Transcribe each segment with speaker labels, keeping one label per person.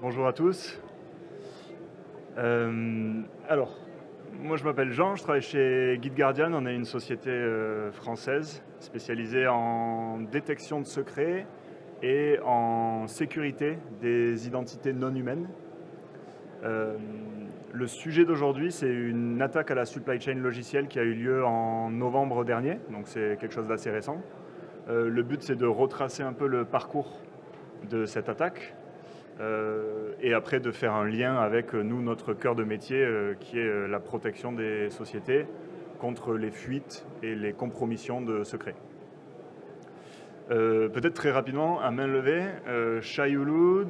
Speaker 1: Bonjour à tous. Alors, moi je m'appelle Jean, je travaille chez GuideGuardian. On est une société française spécialisée en détection de secrets et en sécurité des identités non humaines. Le sujet d'aujourd'hui, c'est une attaque à la supply chain logicielle qui a eu lieu en novembre dernier, donc c'est quelque chose d'assez récent. Le but, c'est de retracer un peu le parcours de cette attaque, et après de faire un lien avec nous, notre cœur de métier, qui est la protection des sociétés contre les fuites et les compromissions de secrets. Peut-être très rapidement, à main levée, Shai-Hulud,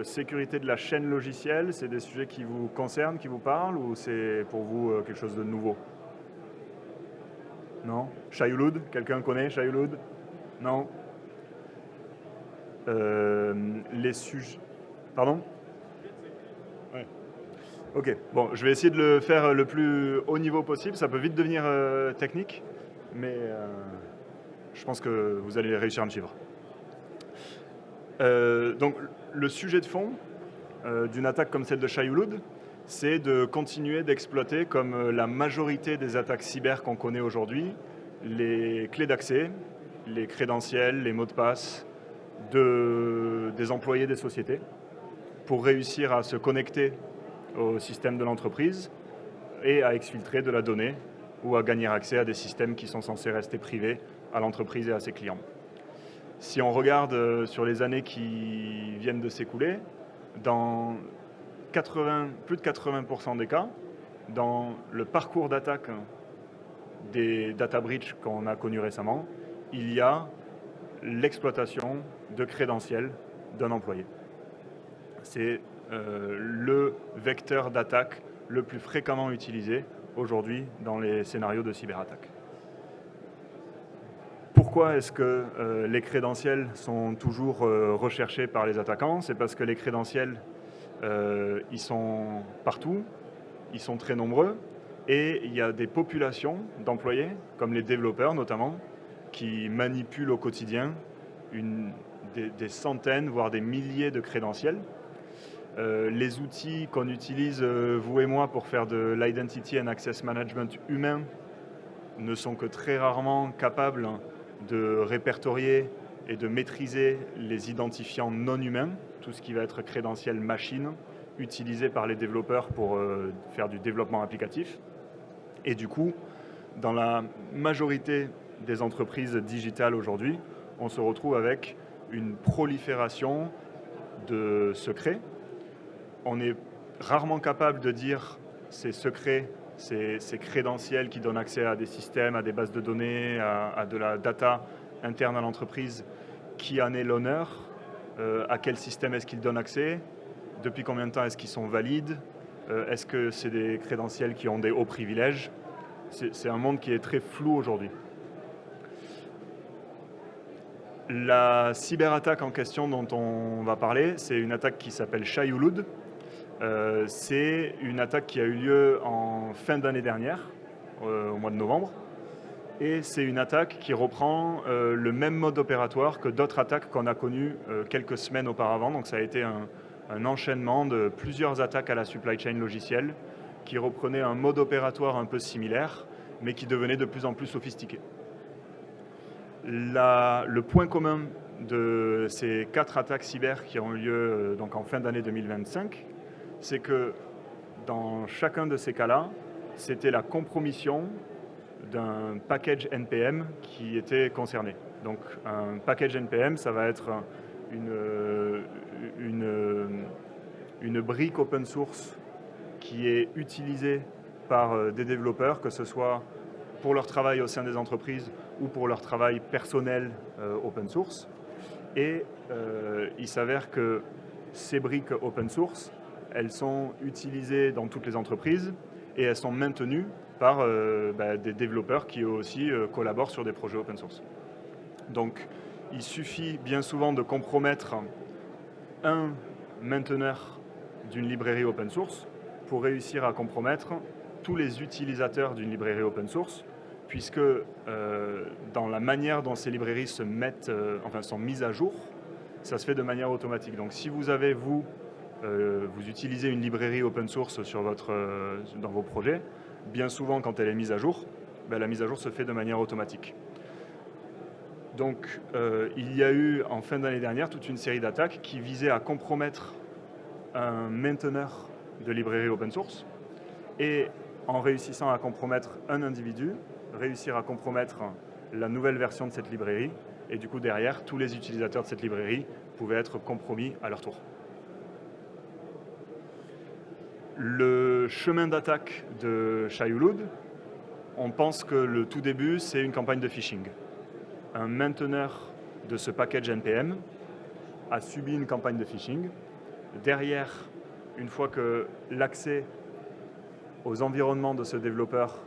Speaker 1: sécurité de la chaîne logicielle, c'est des sujets qui vous concernent, qui vous parlent, ou c'est pour vous quelque chose de nouveau? Non? Shai-Hulud, quelqu'un connaît Shai-Hulud? Non? Les sujets... Pardon? Ouais. Ok, bon, je vais essayer de le faire le plus haut niveau possible. Ça peut vite devenir technique, mais je pense que vous allez réussir à me suivre. Donc, le sujet de fond d'une attaque comme celle de Shai-Hulud, c'est de continuer d'exploiter, comme la majorité des attaques cyber qu'on connaît aujourd'hui, les clés d'accès, les crédentiels, les mots de passe des employés des sociétés pour réussir à se connecter au système de l'entreprise et à exfiltrer de la donnée ou à gagner accès à des systèmes qui sont censés rester privés à l'entreprise et à ses clients. Si on regarde sur les années qui viennent de s'écouler, dans plus de 80% des cas, dans le parcours d'attaque des data breach qu'on a connus récemment, il y a l'exploitation de crédentiels d'un employé. C'est le vecteur d'attaque le plus fréquemment utilisé aujourd'hui dans les scénarios de cyberattaque. Pourquoi est-ce que les crédentiels sont toujours recherchés par les attaquants? C'est parce que les crédentiels, ils sont partout, ils sont très nombreux, et il y a des populations d'employés, comme les développeurs notamment, qui manipulent au quotidien des centaines, voire des milliers de crédentiels. Les outils qu'on utilise, vous et moi, pour faire de l'identity and access management humain ne sont que très rarement capables de répertorier et de maîtriser les identifiants non humains, tout ce qui va être crédentiel machine, utilisé par les développeurs pour faire du développement applicatif. Et du coup, dans la majorité des entreprises digitales aujourd'hui, on se retrouve avec une prolifération de secrets. On est rarement capable de dire ces secrets, ces crédentiels qui donnent accès à des systèmes, à des bases de données, à de la data interne à l'entreprise, qui en est l'honneur, à quel système est-ce qu'ils donnent accès, depuis combien de temps est-ce qu'ils sont valides, est-ce que c'est des crédentiels qui ont des hauts privilèges. C'est un monde qui est très flou aujourd'hui. La cyberattaque en question dont on va parler, c'est une attaque qui s'appelle Shai-Hulud. C'est une attaque qui a eu lieu en fin d'année dernière, au mois de novembre. Et c'est une attaque qui reprend le même mode opératoire que d'autres attaques qu'on a connues quelques semaines auparavant. Donc ça a été un enchaînement de plusieurs attaques à la supply chain logicielle qui reprenaient un mode opératoire un peu similaire, mais qui devenait de plus en plus sophistiqué. Le point commun de ces 4 attaques cyber qui ont eu lieu donc en fin d'année 2025, c'est que dans chacun de ces cas-là, c'était la compromission d'un package NPM qui était concerné. Donc un package NPM, ça va être une brique open source qui est utilisée par des développeurs, que ce soit pour leur travail au sein des entreprises ou pour leur travail personnel open source. Et il s'avère que ces briques open source, elles sont utilisées dans toutes les entreprises et elles sont maintenues par des développeurs qui eux aussi collaborent sur des projets open source. Donc il suffit bien souvent de compromettre un mainteneur d'une librairie open source pour réussir à compromettre tous les utilisateurs d'une librairie open source, puisque dans la manière dont ces librairies sont mises à jour, ça se fait de manière automatique. Donc si vous avez, vous, vous utilisez une librairie open source dans vos projets, bien souvent quand elle est mise à jour, la mise à jour se fait de manière automatique. Donc il y a eu en fin d'année dernière toute une série d'attaques qui visaient à compromettre un mainteneur de librairie open source et en réussissant à compromettre un individu, réussir à compromettre la nouvelle version de cette librairie et du coup derrière tous les utilisateurs de cette librairie pouvaient être compromis à leur tour. Le chemin d'attaque de Shai-Hulud, on pense que le tout début, c'est une campagne de phishing. Un mainteneur de ce package NPM a subi une campagne de phishing. Derrière, une fois que l'accès aux environnements de ce développeur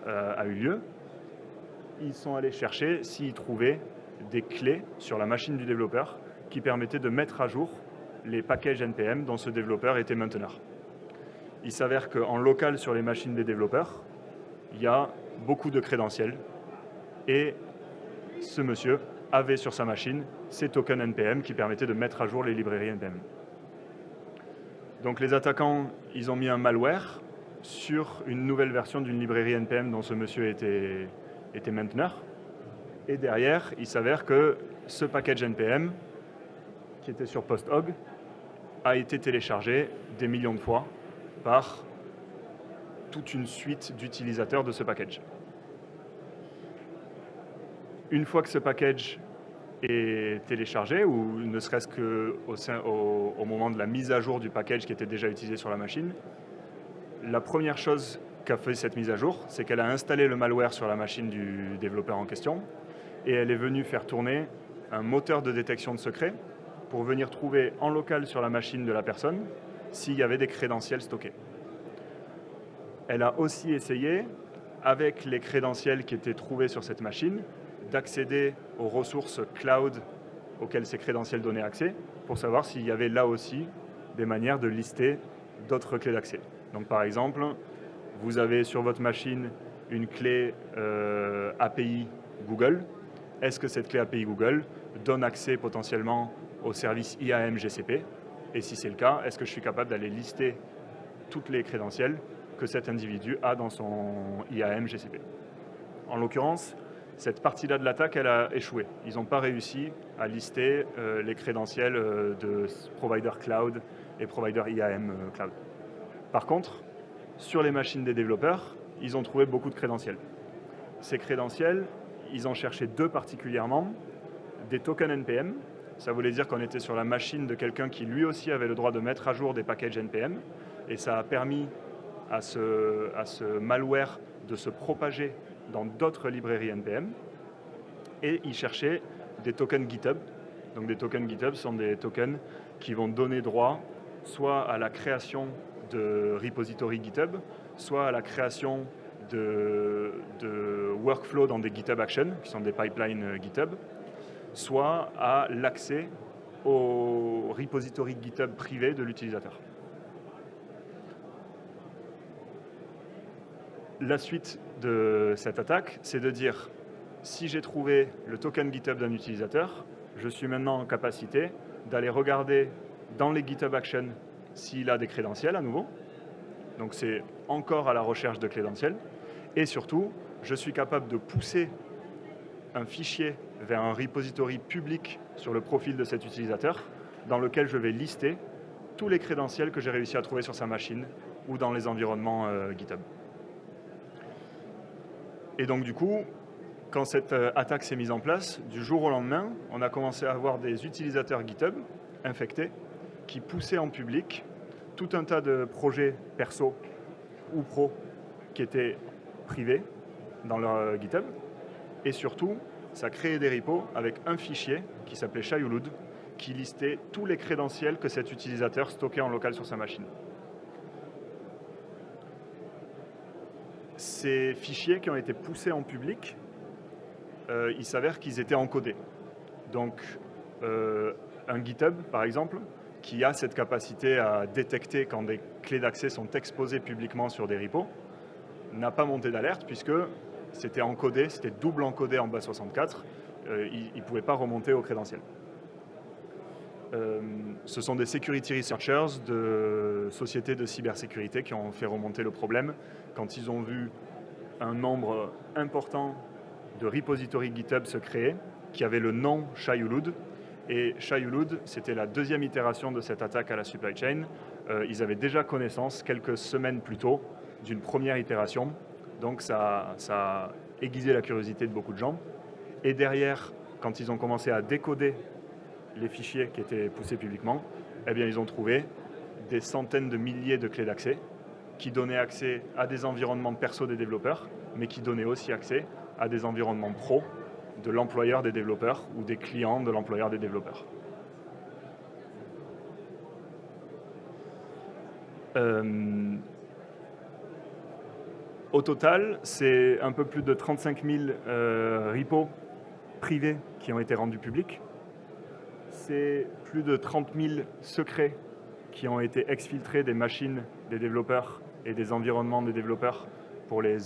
Speaker 1: a eu lieu, ils sont allés chercher s'ils trouvaient des clés sur la machine du développeur qui permettaient de mettre à jour les packages NPM dont ce développeur était mainteneur. Il s'avère qu'en local sur les machines des développeurs, il y a beaucoup de crédentiels et ce monsieur avait sur sa machine ces tokens NPM qui permettaient de mettre à jour les librairies NPM. Donc les attaquants, ils ont mis un malware sur une nouvelle version d'une librairie NPM dont ce monsieur était mainteneur. Et derrière, il s'avère que ce package NPM, qui était sur PostHog, a été téléchargé des millions de fois par toute une suite d'utilisateurs de ce package. Une fois que ce package est téléchargé, ou ne serait-ce qu'au moment de la mise à jour du package qui était déjà utilisé sur la machine, la première chose qu'a fait cette mise à jour, c'est qu'elle a installé le malware sur la machine du développeur en question, et elle est venue faire tourner un moteur de détection de secrets pour venir trouver en local sur la machine de la personne s'il y avait des crédentiels stockés. Elle a aussi essayé, avec les crédentiels qui étaient trouvés sur cette machine, d'accéder aux ressources cloud auxquelles ces crédentiels donnaient accès, pour savoir s'il y avait là aussi des manières de lister d'autres clés d'accès. Donc par exemple, vous avez sur votre machine une clé API Google. Est-ce que cette clé API Google donne accès potentiellement au service IAM GCP? Et si c'est le cas, est-ce que je suis capable d'aller lister toutes les crédentiels que cet individu a dans son IAM GCP? En l'occurrence, cette partie-là de l'attaque, elle a échoué. Ils n'ont pas réussi à lister les crédentiels de provider cloud et provider IAM cloud. Par contre, sur les machines des développeurs, ils ont trouvé beaucoup de crédentiels. Ces crédentiels, ils ont cherché deux particulièrement, des tokens NPM. Ça voulait dire qu'on était sur la machine de quelqu'un qui lui aussi avait le droit de mettre à jour des packages NPM, et ça a permis à ce malware de se propager dans d'autres librairies NPM, et ils cherchaient des tokens GitHub. Donc des tokens GitHub sont des tokens qui vont donner droit soit à la création de repositories GitHub, soit à la création de workflows dans des GitHub Actions, qui sont des pipelines GitHub, soit à l'accès aux repositories GitHub privés de l'utilisateur. La suite de cette attaque, c'est de dire, si j'ai trouvé le token GitHub d'un utilisateur, je suis maintenant en capacité d'aller regarder dans les GitHub Actions s'il a des crédentiels à nouveau. Donc c'est encore à la recherche de crédentiels. Et surtout, je suis capable de pousser un fichier vers un repository public sur le profil de cet utilisateur, dans lequel je vais lister tous les crédentiels que j'ai réussi à trouver sur sa machine ou dans les environnements GitHub. Et donc du coup, quand cette attaque s'est mise en place, du jour au lendemain, on a commencé à avoir des utilisateurs GitHub infectés qui poussaient en public tout un tas de projets perso ou pro qui étaient privés dans leur GitHub. Et surtout, ça créait des repos avec un fichier qui s'appelait Shai-Hulud, qui listait tous les crédentiels que cet utilisateur stockait en local sur sa machine. Ces fichiers qui ont été poussés en public, il s'avère qu'ils étaient encodés. Donc, un GitHub, par exemple, qui a cette capacité à détecter quand des clés d'accès sont exposées publiquement sur des repos, n'a pas monté d'alerte puisque c'était encodé, c'était double encodé en base 64, il ne pouvait pas remonter aux crédentiels. Ce sont des security researchers de sociétés de cybersécurité qui ont fait remonter le problème quand ils ont vu un nombre important de repositories GitHub se créer qui avaient le nom Shai-Hulud. Et Shai-Hulud, c'était la deuxième itération de cette attaque à la supply chain. Ils avaient déjà connaissance quelques semaines plus tôt d'une première itération. Donc ça a aiguisé la curiosité de beaucoup de gens. Et derrière, quand ils ont commencé à décoder les fichiers qui étaient poussés publiquement, eh bien, ils ont trouvé des centaines de milliers de clés d'accès qui donnaient accès à des environnements perso des développeurs, mais qui donnaient aussi accès à des environnements pro de l'employeur des développeurs ou des clients de l'employeur des développeurs. Au total, c'est un peu plus de 35 000 repos privés qui ont été rendus publics. C'est plus de 30 000 secrets qui ont été exfiltrés des machines des développeurs et des environnements des développeurs pour les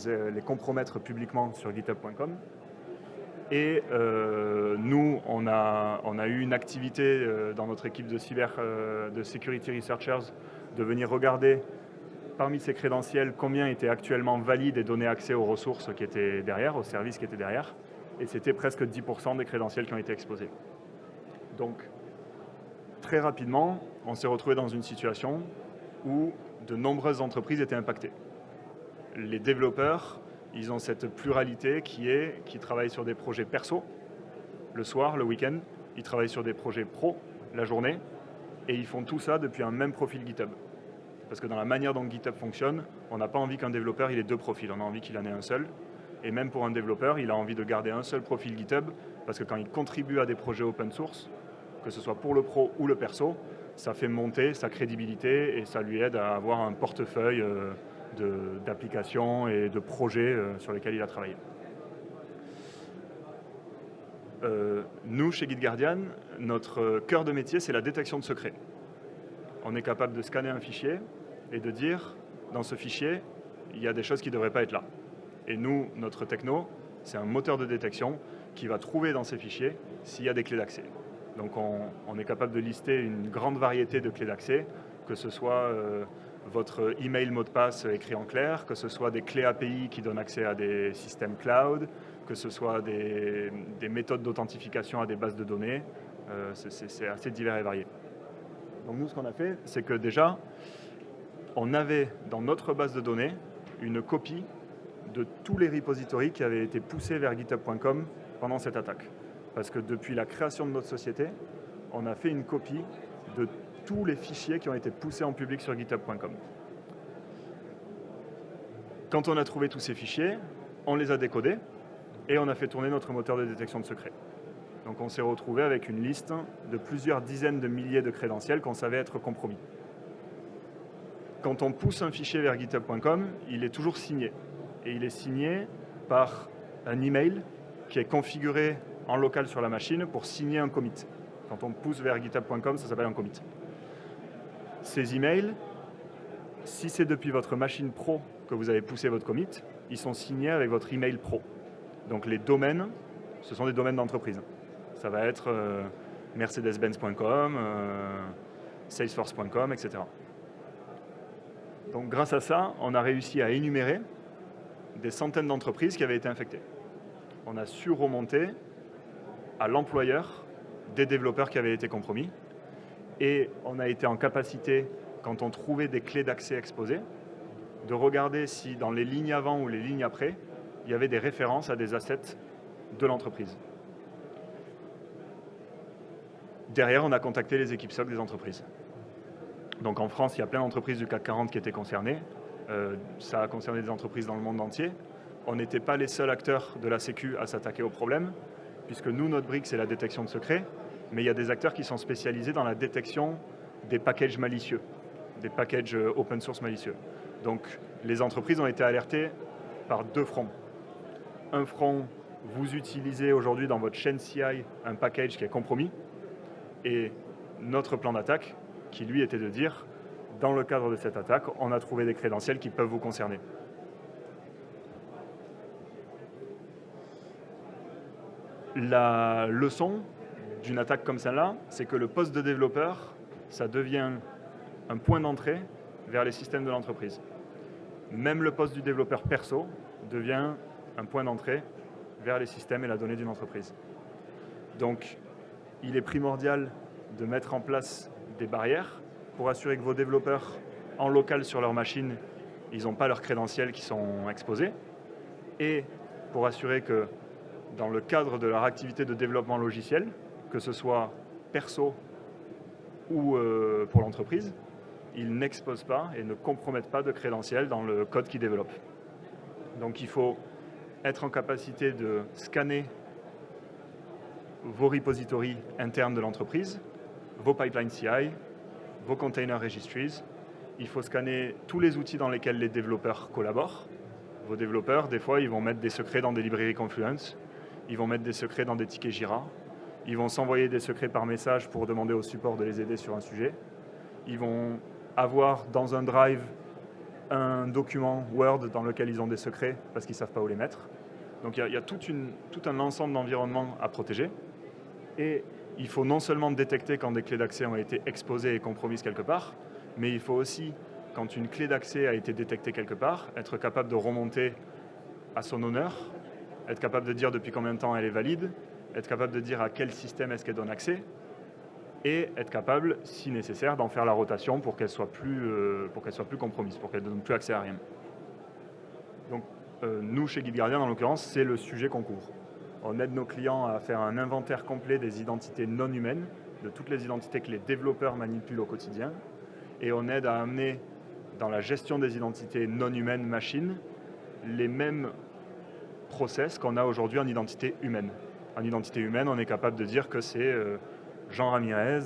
Speaker 1: compromettre publiquement sur github.com. Et nous, on a eu une activité dans notre équipe de security researchers de venir regarder parmi ces crédentiels combien étaient actuellement valides et donnaient accès aux ressources qui étaient derrière, aux services qui étaient derrière. Et c'était presque 10% des crédentiels qui ont été exposés. Donc, très rapidement, on s'est retrouvé dans une situation où de nombreuses entreprises étaient impactées. Les développeurs, ils ont cette pluralité qui travaillent sur des projets perso, le soir, le week-end, ils travaillent sur des projets pro, la journée, et ils font tout ça depuis un même profil GitHub. Parce que dans la manière dont GitHub fonctionne, on n'a pas envie qu'un développeur il ait deux profils, on a envie qu'il en ait un seul. Et même pour un développeur, il a envie de garder un seul profil GitHub, parce que quand il contribue à des projets open source, que ce soit pour le pro ou le perso, ça fait monter sa crédibilité et ça lui aide à avoir un portefeuille d'applications et de projets sur lesquels il a travaillé. Nous, chez GitGuardian, notre cœur de métier, c'est la détection de secrets. On est capable de scanner un fichier et de dire, dans ce fichier, il y a des choses qui ne devraient pas être là. Et nous, notre techno, c'est un moteur de détection qui va trouver dans ces fichiers s'il y a des clés d'accès. Donc on est capable de lister une grande variété de clés d'accès, que ce soit votre email mot de passe écrit en clair, que ce soit des clés API qui donnent accès à des systèmes cloud, que ce soit des méthodes d'authentification à des bases de données. C'est assez divers et varié. Donc nous, ce qu'on a fait, c'est que déjà, on avait dans notre base de données une copie de tous les repositories qui avaient été poussés vers github.com pendant cette attaque. Parce que depuis la création de notre société, on a fait une copie de tous les fichiers qui ont été poussés en public sur github.com. Quand on a trouvé tous ces fichiers, on les a décodés et on a fait tourner notre moteur de détection de secrets. Donc on s'est retrouvé avec une liste de plusieurs dizaines de milliers de crédentiels qu'on savait être compromis. Quand on pousse un fichier vers github.com, il est toujours signé. Et il est signé par un email qui est configuré en local sur la machine pour signer un commit. Quand on pousse vers github.com, ça s'appelle un commit. Ces emails, si c'est depuis votre machine pro que vous avez poussé votre commit, ils sont signés avec votre email pro. Donc les domaines, ce sont des domaines d'entreprise. Ça va être mercedes-benz.com, salesforce.com, etc. Donc grâce à ça, on a réussi à énumérer des centaines d'entreprises qui avaient été infectées. On a su remonter à l'employeur des développeurs qui avaient été compromis et on a été en capacité, quand on trouvait des clés d'accès exposées, de regarder si dans les lignes avant ou les lignes après, il y avait des références à des assets de l'entreprise. Derrière, on a contacté les équipes SOC des entreprises. Donc en France, il y a plein d'entreprises du CAC 40 qui étaient concernées. Ça a concerné des entreprises dans le monde entier. On n'était pas les seuls acteurs de la Sécu à s'attaquer au problème, puisque nous, notre brique, c'est la détection de secrets, mais il y a des acteurs qui sont spécialisés dans la détection des packages malicieux, des packages open source malicieux. Donc les entreprises ont été alertées par deux fronts. Un front, vous utilisez aujourd'hui dans votre chaîne CI un package qui est compromis, et notre plan d'attaque, qui lui était de dire, dans le cadre de cette attaque, on a trouvé des crédentiels qui peuvent vous concerner. La leçon d'une attaque comme celle-là, c'est que le poste de développeur, ça devient un point d'entrée vers les systèmes de l'entreprise. Même le poste du développeur perso devient un point d'entrée vers les systèmes et la donnée d'une entreprise. Donc, il est primordial de mettre en place des barrières pour assurer que vos développeurs en local sur leur machine, ils n'ont pas leurs crédentiels qui sont exposés, et pour assurer que dans le cadre de leur activité de développement logiciel, que ce soit perso ou pour l'entreprise, ils n'exposent pas et ne compromettent pas de crédentiels dans le code qu'ils développent. Donc il faut être en capacité de scanner vos repositories internes de l'entreprise, vos pipelines CI, vos container registries. Il faut scanner tous les outils dans lesquels les développeurs collaborent. Vos développeurs, des fois, ils vont mettre des secrets dans des librairies Confluence, ils vont mettre des secrets dans des tickets Jira, ils vont s'envoyer des secrets par message pour demander au support de les aider sur un sujet. Ils vont avoir dans un drive un document Word dans lequel ils ont des secrets parce qu'ils ne savent pas où les mettre. Donc il y a tout un ensemble d'environnements à protéger. Et il faut non seulement détecter quand des clés d'accès ont été exposées et compromises quelque part, mais il faut aussi, quand une clé d'accès a été détectée quelque part, être capable de remonter à son honneur, être capable de dire depuis combien de temps elle est valide, être capable de dire à quel système est-ce qu'elle donne accès, et être capable, si nécessaire, d'en faire la rotation pour qu'elle soit plus compromise, pour qu'elle ne donne plus accès à rien. Donc, nous, chez GuideGuardian, en l'occurrence, c'est le sujet qu'on couvre. On aide nos clients à faire un inventaire complet des identités non humaines, de toutes les identités que les développeurs manipulent au quotidien, et on aide à amener dans la gestion des identités non humaines machines les mêmes process qu'on a aujourd'hui en identité humaine. En identité humaine, on est capable de dire que c'est Jean Ramirez,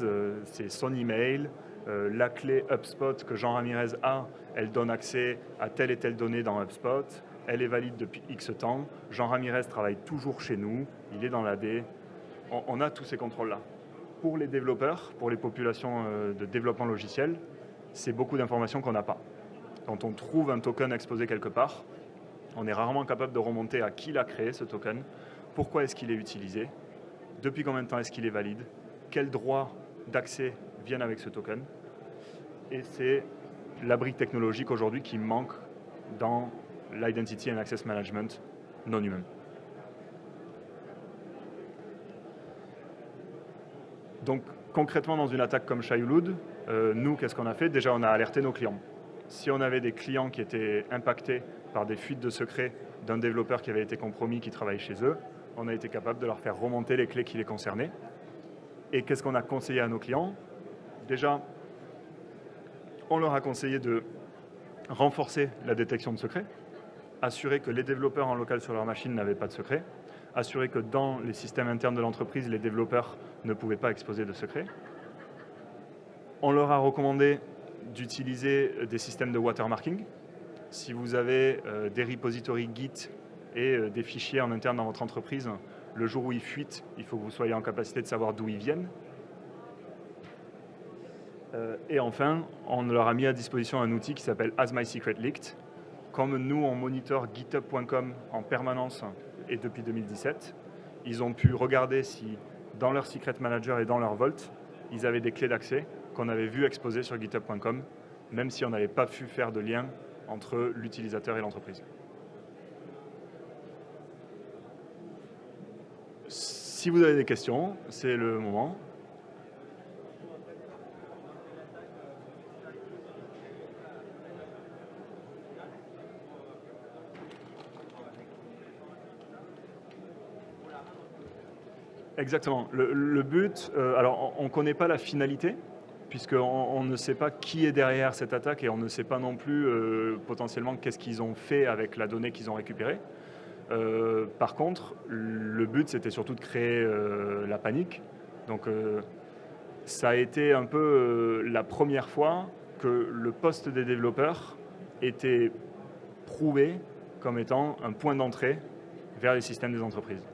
Speaker 1: c'est son email, la clé HubSpot que Jean Ramirez a, elle donne accès à telle et telle donnée dans HubSpot, elle est valide depuis X temps, Jean Ramirez travaille toujours chez nous, il est dans l'AD, on a tous ces contrôles-là. Pour les développeurs, pour les populations de développement logiciel, c'est beaucoup d'informations qu'on n'a pas. Quand on trouve un token exposé quelque part, on est rarement capable de remonter à qui l'a créé ce token, pourquoi est-ce qu'il est utilisé, depuis combien de temps est-ce qu'il est valide, quels droits d'accès viennent avec ce token. Et c'est la brique technologique aujourd'hui qui manque dans l'Identity and Access Management non humain. Donc concrètement, dans une attaque comme Shai-Hulud, nous, qu'est-ce qu'on a fait? Déjà, on a alerté nos clients. Si on avait des clients qui étaient impactés par des fuites de secrets d'un développeur qui avait été compromis, qui travaille chez eux, on a été capable de leur faire remonter les clés qui les concernaient. Et qu'est-ce qu'on a conseillé à nos clients? Déjà, on leur a conseillé de renforcer la détection de secrets, assurer que les développeurs en local sur leur machine n'avaient pas de secrets, assurer que dans les systèmes internes de l'entreprise, les développeurs ne pouvaient pas exposer de secrets. On leur a recommandé d'utiliser des systèmes de watermarking. Si vous avez des repositories Git et des fichiers en interne dans votre entreprise, le jour où ils fuitent, il faut que vous soyez en capacité de savoir d'où ils viennent. Et enfin, on leur a mis à disposition un outil qui s'appelle As My Secret Leaked. Comme nous, on monitor github.com en permanence et depuis 2017, ils ont pu regarder si dans leur Secret Manager et dans leur Vault, ils avaient des clés d'accès qu'on avait vues exposées sur github.com, même si on n'avait pas pu faire de lien entre l'utilisateur et l'entreprise. Si vous avez des questions, c'est le moment. Exactement. Le but, alors on ne connaît pas la finalité, puisqu'on ne sait pas qui est derrière cette attaque et on ne sait pas non plus potentiellement qu'est-ce qu'ils ont fait avec la donnée qu'ils ont récupérée. Par contre, le but, c'était surtout de créer la panique. Donc, ça a été un peu la première fois que le poste des développeurs était prouvé comme étant un point d'entrée vers les systèmes des entreprises.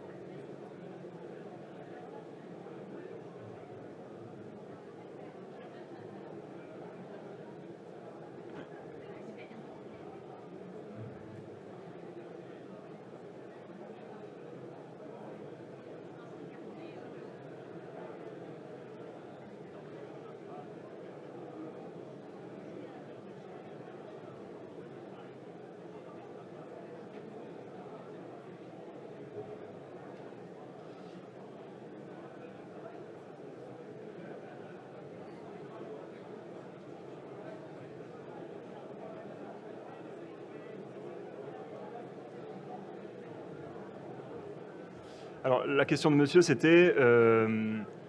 Speaker 1: Alors, la question de monsieur, c'était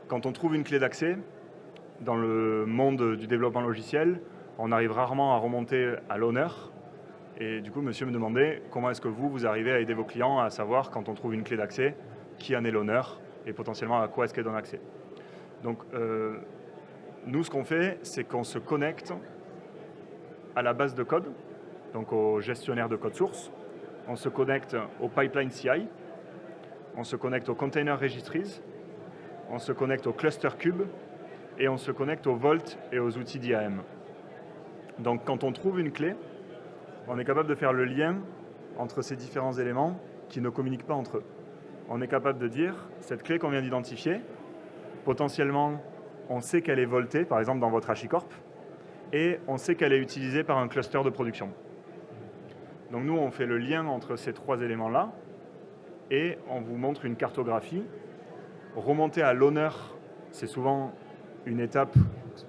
Speaker 1: quand on trouve une clé d'accès, dans le monde du développement logiciel, on arrive rarement à remonter à l'owner. Et du coup, monsieur me demandait comment est-ce que vous arrivez à aider vos clients à savoir, quand on trouve une clé d'accès, qui en est l'honneur et potentiellement à quoi est-ce qu'elle donne accès. Donc, nous, ce qu'on fait, c'est qu'on se connecte à la base de code, donc au gestionnaire de code source. On se connecte au pipeline CI. On se connecte au container registries. On se connecte au cluster cube. Et on se connecte au Vault et aux outils d'IAM. Donc, quand on trouve une clé, on est capable de faire le lien entre ces différents éléments qui ne communiquent pas entre eux. On est capable de dire, cette clé qu'on vient d'identifier, potentiellement, on sait qu'elle est voltée, par exemple dans votre HashiCorp, et on sait qu'elle est utilisée par un cluster de production. Donc nous, on fait le lien entre ces trois éléments-là, et on vous montre une cartographie. Remonter à l'honneur, c'est souvent une étape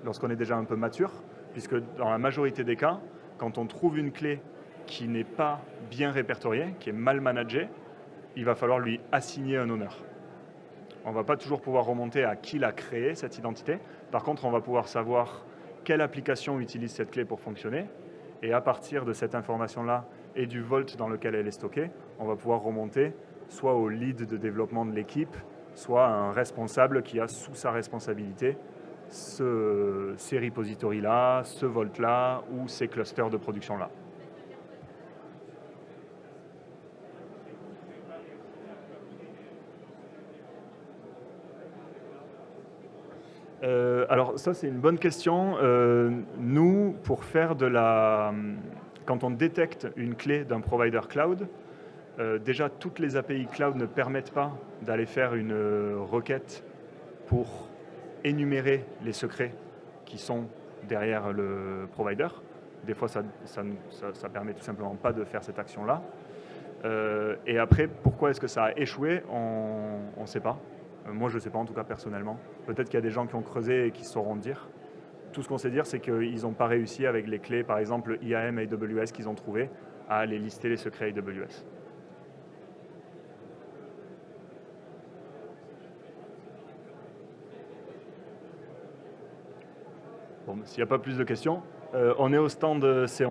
Speaker 1: lorsqu'on est déjà un peu mature, puisque dans la majorité des cas, quand on trouve une clé qui n'est pas bien répertoriée, qui est mal managée, il va falloir lui assigner un honneur. On ne va pas toujours pouvoir remonter à qui l'a créé, cette identité. Par contre, on va pouvoir savoir quelle application utilise cette clé pour fonctionner. Et à partir de cette information-là et du Vault dans lequel elle est stockée, on va pouvoir remonter soit au lead de développement de l'équipe, soit à un responsable qui a sous sa responsabilité ces repositories-là, ce Vault-là ou ces clusters de production-là. Alors ça, c'est une bonne question. Nous, pour faire quand on détecte une clé d'un provider cloud, déjà, toutes les API cloud ne permettent pas d'aller faire une requête pour énumérer les secrets qui sont derrière le provider. Des fois, ça permet tout simplement pas de faire cette action-là. Et après, pourquoi est-ce que ça a échoué? On ne sait pas. Moi, je ne sais pas, en tout cas personnellement. Peut-être qu'il y a des gens qui ont creusé et qui sauront dire. Tout ce qu'on sait dire, c'est qu'ils n'ont pas réussi avec les clés, par exemple IAM et AWS qu'ils ont trouvées, à aller lister les secrets AWS. Bon, s'il n'y a pas plus de questions, on est au stand C11.